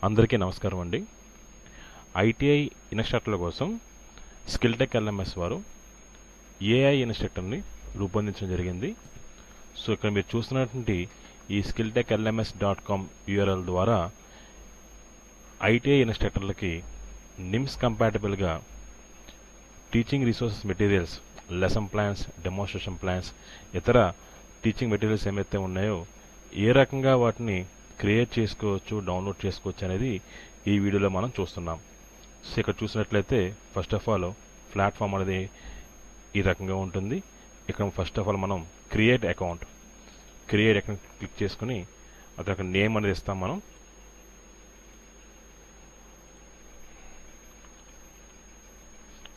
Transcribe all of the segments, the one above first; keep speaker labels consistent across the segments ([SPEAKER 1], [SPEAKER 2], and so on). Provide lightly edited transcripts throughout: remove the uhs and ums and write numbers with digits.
[SPEAKER 1] అందరికీ నమస్కారం అండి. ఐటీఐ ఇన్స్ట్రక్టర్ల కోసం స్కిల్ టెక్ ఎల్ఎంఎస్ వారు ఏఐ ఇన్స్ట్రక్టర్ని రూపొందించడం జరిగింది. సో ఇక్కడ మీరు చూస్తున్నటువంటి ఈ స్కిల్ టెక్ LMS.com URL ద్వారా ఐటీఐ ఇన్స్ట్రక్టర్లకి నిమ్స్ కంపాటబుల్గా teaching resources materials, lesson plans, demonstration plans, ఇతర టీచింగ్ మెటీరియల్స్ ఏమైతే ఉన్నాయో ఏ రకంగా వాటిని క్రియేట్ చేసుకోవచ్చు, డౌన్లోడ్ చేసుకోవచ్చు అనేది ఈ వీడియోలో మనం చూస్తున్నాం. సో ఇక్కడ చూసినట్లయితే ఫస్ట్ ఆఫ్ ఆల్ ప్లాట్ఫామ్ అనేది ఈ రకంగా ఉంటుంది. ఇక్కడ ఫస్ట్ ఆఫ్ ఆల్ మనం క్రియేట్ అకౌంట్ క్లిక్ చేసుకుని అక్కడ నేమ్ అనేది ఇస్తాం. మనం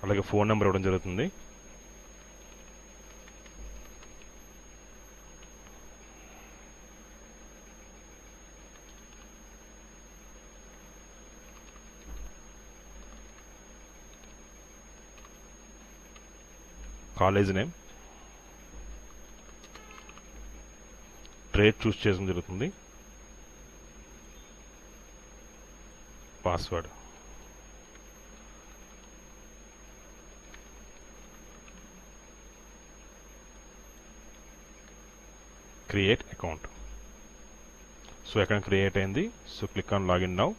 [SPEAKER 1] అలాగే ఫోన్ నెంబర్ ఇవ్వడం జరుగుతుంది. కాలేజ్ నేమ్, ట్రేడ్ చూస్ చేయడం జరుగుతుంది, password, create account. So account create అయింది. So click on login now.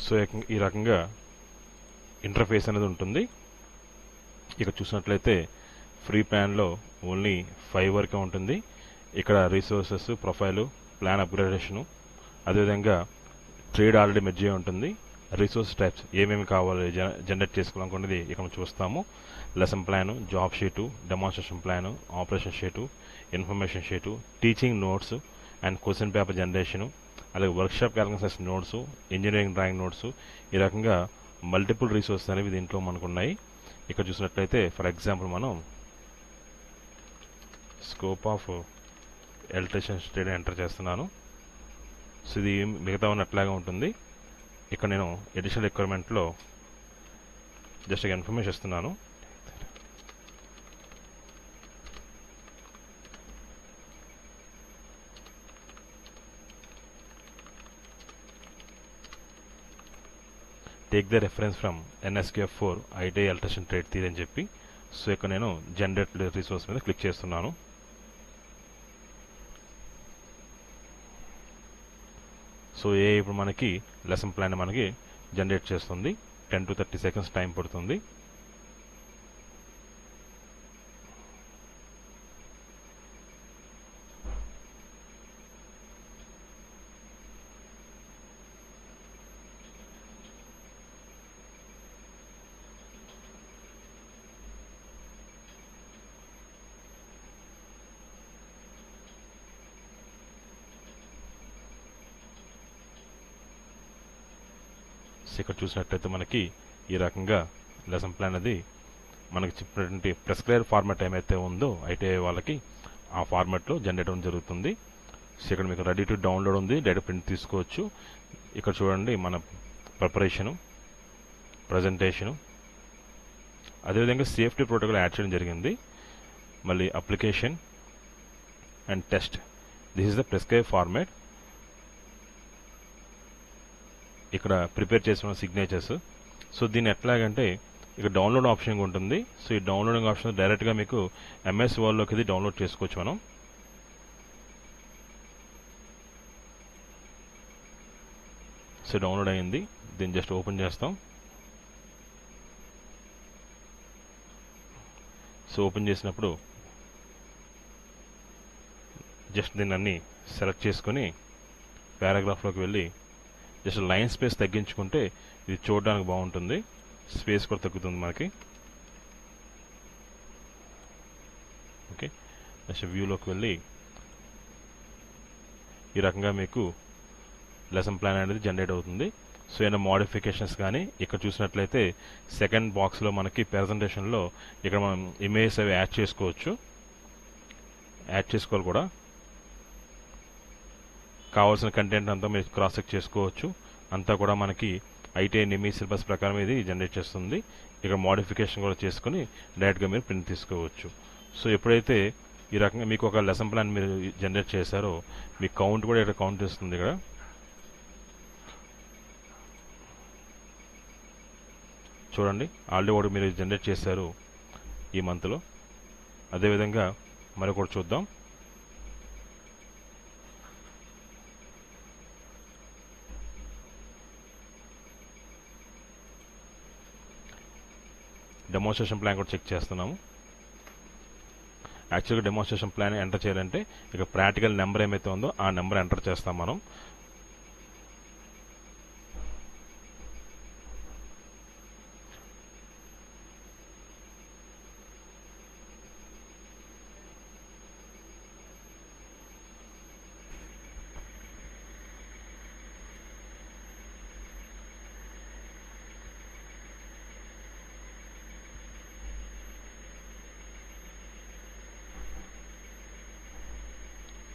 [SPEAKER 1] So ఈ రకంగా ఇంటర్ఫేస్ అనేది ఉంటుంది. ఇక్కడ చూసినట్లయితే ఫ్రీ ప్లాన్లో ఓన్లీ 5 వరకే ఉంటుంది. ఇక్కడ రిసోర్సెస్, ప్రొఫైలు, ప్లాన్ అప్గ్రేడేషను, అదేవిధంగా ట్రేడ్ ఆల్రెడీ మెర్జ్ అయి ఉంటుంది. రిసోర్స్ టైప్స్ ఏమేమి కావాలి జనరేట్ చేసుకోవాలనుకున్నది ఇక్కడ చూస్తాము. Lesson plan, job sheet, demonstration plan, operation sheet, information sheet, teaching notes and question paper generation, అలాగే workshop calculation notes, engineering drawing notes, ఈ రకంగా మల్టిపుల్ రిసోర్సెస్ అనేవి దీంట్లో మనకు ఉన్నాయి. ఇక్కడ చూసినట్లయితే ఫర్ ఎగ్జాంపుల్ మనం scope of electrician study enter చేస్తున్నాను. సో ఇది మిగతా ఉన్నట్లాగా ఉంటుంది. ఇక్కడ నేను ఎడిషనల్ రిక్వైర్మెంట్లో జస్ట్ ఇన్ఫర్మేషన్ ఇస్తున్నాను. Take the reference from NSQF4 ITI electrician trade theory అని చెప్పి. సో ఇక్కడ నేను జనరేట్ రిసోర్స్ మీద క్లిక్ చేస్తున్నాను. సో ఇప్పుడు మనకి లెసన్ ప్లాన్ మనకి జనరేట్ చేస్తుంది. 10 to 30 seconds టైం పడుతుంది. ఇక్కడ చూసినట్లయితే మనకి ఈ రకంగా లెసన్ ప్లాన్ అది మనకి చెప్పినటువంటి ప్రెస్క్రైబ్ ఫార్మాట్ ఏమైతే ఉందో ఐటీఐ వాళ్ళకి ఆ ఫార్మాట్లో జనరేట్ అవ్వడం జరుగుతుంది. సో ఇక్కడ మీకు రెడీ టు డౌన్లోడ్ ఉంది, డైరెక్ట్ ప్రింట్ తీసుకోవచ్చు. ఇక్కడ చూడండి మన ప్రిపరేషను, ప్రజెంటేషను, అదేవిధంగా సేఫ్టీ ప్రోటోకాల్ యాడ్ చేయడం జరిగింది. మళ్ళీ application and test. This is the prescribe format. ఇక్కడ ప్రిపేర్ చేసిన సిగ్నేచర్స్. సో దీన్ని ఎట్లాగంటే ఇక్కడ డౌన్లోడ్ ఆప్షన్ ఉంటుంది. సో ఈ డౌన్లోడింగ్ ఆప్షన్ డైరెక్ట్గా మీకు MS వర్డ్లోకి ఇది డౌన్లోడ్ చేసుకోవచ్చు మనం. సో డౌన్లోడ్ అయింది. దీన్ని జస్ట్ ఓపెన్ చేస్తాం. సో ఓపెన్ చేసినప్పుడు జస్ట్ దీన్ని అన్ని సెలెక్ట్ చేసుకొని పారాగ్రాఫ్లోకి వెళ్ళి జస్ట్ లైన్ స్పేస్ తగ్గించుకుంటే ఇది చూడడానికి బాగుంటుంది. స్పేస్ కూడా తగ్గుతుంది మనకి. ఓకే, నెక్స్ట్ వ్యూలోకి వెళ్ళి ఈ రకంగా మీకు లెసన్ ప్లాన్ అనేది జనరేట్ అవుతుంది. సో ఏమైనా మోడిఫికేషన్స్ కానీ ఇక్కడ చూసినట్లయితే సెకండ్ బాక్స్లో మనకి ప్రెజెంటేషన్లో ఇక్కడ మనం ఇమేజెస్ అవి యాడ్ చేసుకోవాలి కూడా. కావాల్సిన కంటెంట్ అంతా మీరు క్రాస్ చెక్ చేసుకోవచ్చు. అంతా కూడా మనకి ఐటీఐ నిమి సిలబస్ ప్రకారం ఇది జనరేట్ చేస్తుంది. ఇక మోడిఫికేషన్ కూడా చేసుకుని డైరెక్ట్గా మీరు ప్రింట్ తీసుకోవచ్చు. సో ఎప్పుడైతే ఈ రకంగా మీకు ఒక లెసన్ ప్లాన్ మీరు జనరేట్ చేశారో మీ కౌంట్ కూడా ఇక్కడ కౌంట్ చేస్తుంది. ఇక్కడ చూడండి, ఆల్రెడీ ఒకటి మీరు జనరేట్ చేశారు ఈ మంత్లో. అదేవిధంగా మరొకటి చూద్దాం. డెమోన్స్ట్రేషన్ ప్లాన్ కూడా చెక్ చేస్తున్నాము. యాక్చువల్గా డెమోన్స్ట్రేషన్ ప్లాన్ ఎంటర్ చేయాలంటే ఇక ప్రాక్టికల్ నెంబర్ ఏమైతే ఉందో ఆ నెంబర్ ఎంటర్ చేస్తాం మనం.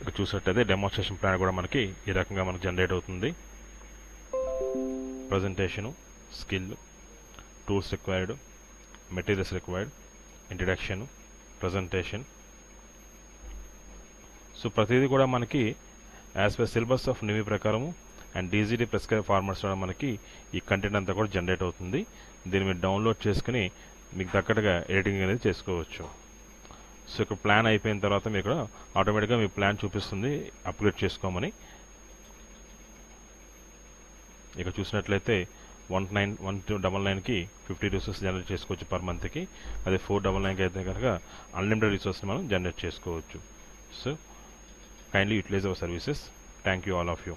[SPEAKER 1] ఇక్కడ చూసినట్టయితే డెమోన్స్ట్రేషన్ ప్లాన్ కూడా మనకి ఈ రకంగా మనకు జనరేట్ అవుతుంది. Presentation, skill, tools required, materials required, introduction, presentation. So ప్రతిదీ కూడా మనకి యాజ్ పర్ సిలబస్ ఆఫ్ నిమి ప్రకారము అండ్ డీజీడీ ప్రిస్క్రైబ్ ఫార్మాట్స్ కూడా మనకి ఈ కంటెంట్ అంతా కూడా జనరేట్ అవుతుంది. దీన్ని మీరు డౌన్లోడ్ చేసుకుని మీకు తగ్గట్టుగా ఎడిటింగ్ అనేది చేసుకోవచ్చు. సో ఇక్కడ ప్లాన్ అయిపోయిన తర్వాత మీకు ఇక్కడ ఆటోమేటిక్గా మీ ప్లాన్ చూపిస్తుంది అప్గ్రేడ్ చేసుకోమని. ఇక చూసినట్లయితే 1299కి 50 రిసోర్స్ జనరేట్ చేసుకోవచ్చు పర్ మంత్కి. అదే 499కి అయితే కనుక అన్లిమిటెడ్ రిసోర్స్ని మనం జనరేట్ చేసుకోవచ్చు. So kindly utilise our services. Thank you all of you.